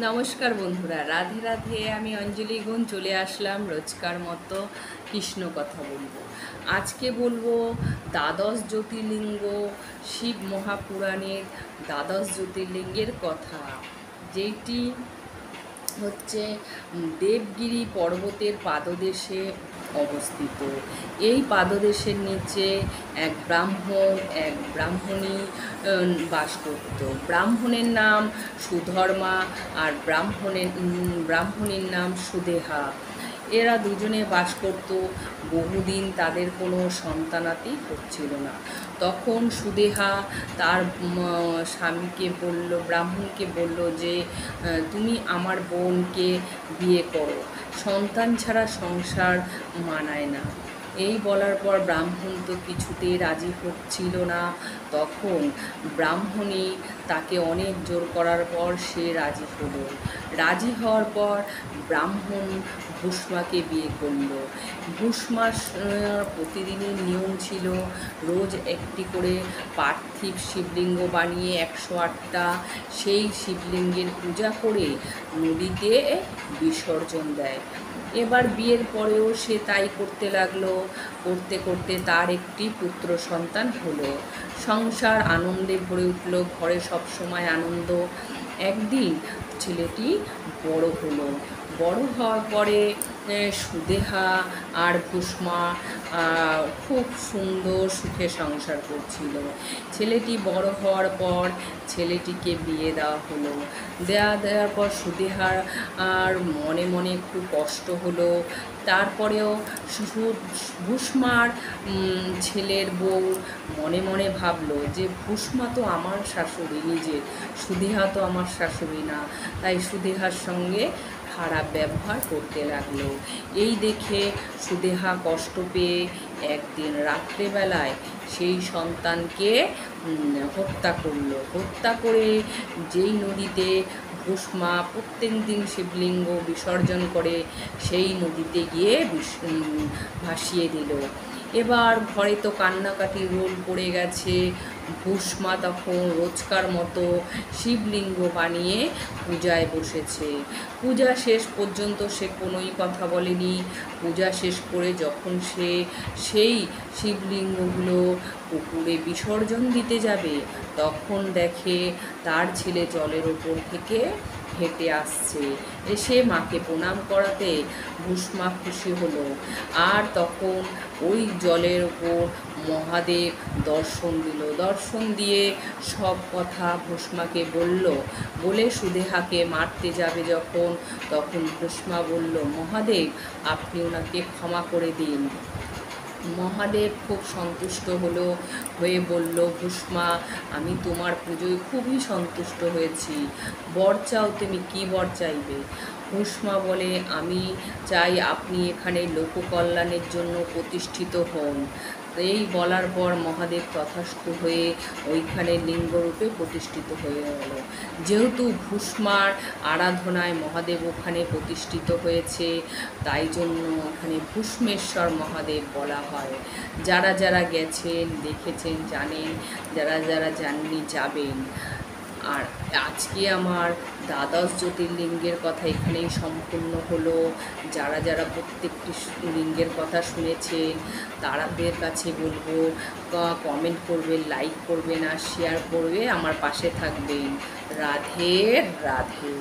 নমস্কার বন্ধুরা, রাধে রাধে। আমি অঞ্জলি গুণ চলে আসলাম রোজকার মতো কৃষ্ণ কথা বলবো। আজকে বলবো দ্বাদশ জ্যোতির্লিঙ্গ, শিব মহাপুরাণের দ্বাদশ জ্যোতির্লিঙ্গের কথা, যেটি হচ্ছে দেবগিরি পর্বতের পাদদেশে অবস্থিত। এই পাদদেশের নিচে এক ব্রাহ্মণ এক ব্রাহ্মণী বাস করত। ব্রাহ্মণের নাম সুধর্মা আর ব্রাহ্মণীর নাম সুদেহা। এরা দুজনে বাস করত। বহুদিন তাদের কোনো সন্তানাতি হচ্ছিল না। তখন সুদেহা তার স্বামীকে বলল, ব্রাহ্মণকে বলল যে তুমি আমার বোনকে বিয়ে করো, সন্তান ছাড়া সংসার মানায় না। এই বলার পর ব্রাহ্মণ তো কিছুতেই রাজি হচ্ছিল না। তখন ব্রাহ্মণী তাকে অনেক জোর করার পর সে রাজি হলো। রাজি হওয়ার পর ব্রাহ্মণ ভূষ্মাকে বিয়ে করল। ভূষ্মার প্রতিদিনের নিয়ম ছিল রোজ একটি করে পার্থিব শিবলিঙ্গ বানিয়ে 108টা সেই শিবলিঙ্গের পূজা করে নদীতে বিসর্জন দেয়। এবার বিয়ের পরেও সে তাই করতে লাগলো। করতে করতে তার একটি পুত্র সন্তান হলো। সংসার আনন্দে ভরে উঠল, ঘরে সবসময় আনন্দ। একদিন ছেলেটি বড় হলো। বড় হওয়ার পরে সুদেহা আর ভূষ্মা খুব সুন্দর সুখে সংসার করছিল। ছেলেটি বড় হওয়ার পর ছেলেটিকে বিয়ে দেওয়া হলো। দেওয়ার পর সুদেহার আর মনে মনে একটু কষ্ট হলো। তারপরেও ভূষ্মার ছেলের বউ মনে মনে ভাবলো যে ভূষ্মা তো আমার শাশুড়ি, নিজের সুদেহা তো আমার শাশুড়ি না, তাই সুদেহার সঙ্গে খারাপ ব্যবহার করতে লাগলো। এই দেখে সুদেহা কষ্ট পেয়ে একদিন রাত্রেবেলায় সেই সন্তানকে হত্যা করলো। হত্যা করে যেই নদীতে ভূষ্মা প্রত্যেক দিন শিবলিঙ্গ বিসর্জন করে সেই নদীতে গিয়ে ভাসিয়ে দিল। এবার ঘরে তো কান্নাকাটির রোল পড়ে গেছে। ভূষ্মা তখন রোজকার মতো শিবলিঙ্গ বানিয়ে পূজায় বসেছে। পূজা শেষ পর্যন্ত সে কোনোই কথা বলেনি। পূজা শেষ করে যখন সে সেই শিবলিঙ্গগুলো পুকুরে বিসর্জন দিতে যাবে, তখন দেখে তার ছেলে জলের ওপর থেকে হেঁটে আসছে। এসে মাকে প্রণাম করাতে ভূষ্মা খুশি হলো। আর তখন ওই জলের ওপর মহাদেব দর্শন দিল। দর্শন দিয়ে সব কথা ভূষ্মাকে বলল। বলে সুদেহাকে মারতে যাবে যখন, তখন ভূষ্মা বলল, মহাদেব আপনি ওনাকে ক্ষমা করে দিন। মহাদেব খুব সন্তুষ্ট হয়ে বলল, ভূষ্মা আমি তোমার পুজোয় খুবই সন্তুষ্ট হয়েছি, বর চাও, তুমি কি বর চাইবে? ভূষ্মা বলে, আমি চাই আপনি এখানে লোককল্যাণের জন্য প্রতিষ্ঠিত হন। এই বলার পর মহাদেব তথাস্তু হয়ে ওইখানে লিঙ্গরূপে প্রতিষ্ঠিত হয়ে গেল। যেহেতু ভূষ্মার আরাধনায় মহাদেব ওখানে প্রতিষ্ঠিত হয়েছে, তাই জন্য ওখানে ভূষ্মেশ্বর মহাদেব বলা হয়। যারা যারা গেছেন, দেখেছেন, জানেন, যারা যারা জাননি যাবেন। আর আজকে আমার দ্বাদশ জ্যোতির্লিঙ্গের কথা এখানেই সম্পূর্ণ হলো। যারা যারা প্রত্যেকটি লিঙ্গের কথা শুনেছেন তাদের কাছে বলবো কমেন্ট করবেন, লাইক করবেন আর শেয়ার করবে, আমার পাশে থাকবেন। রাধে রাধে।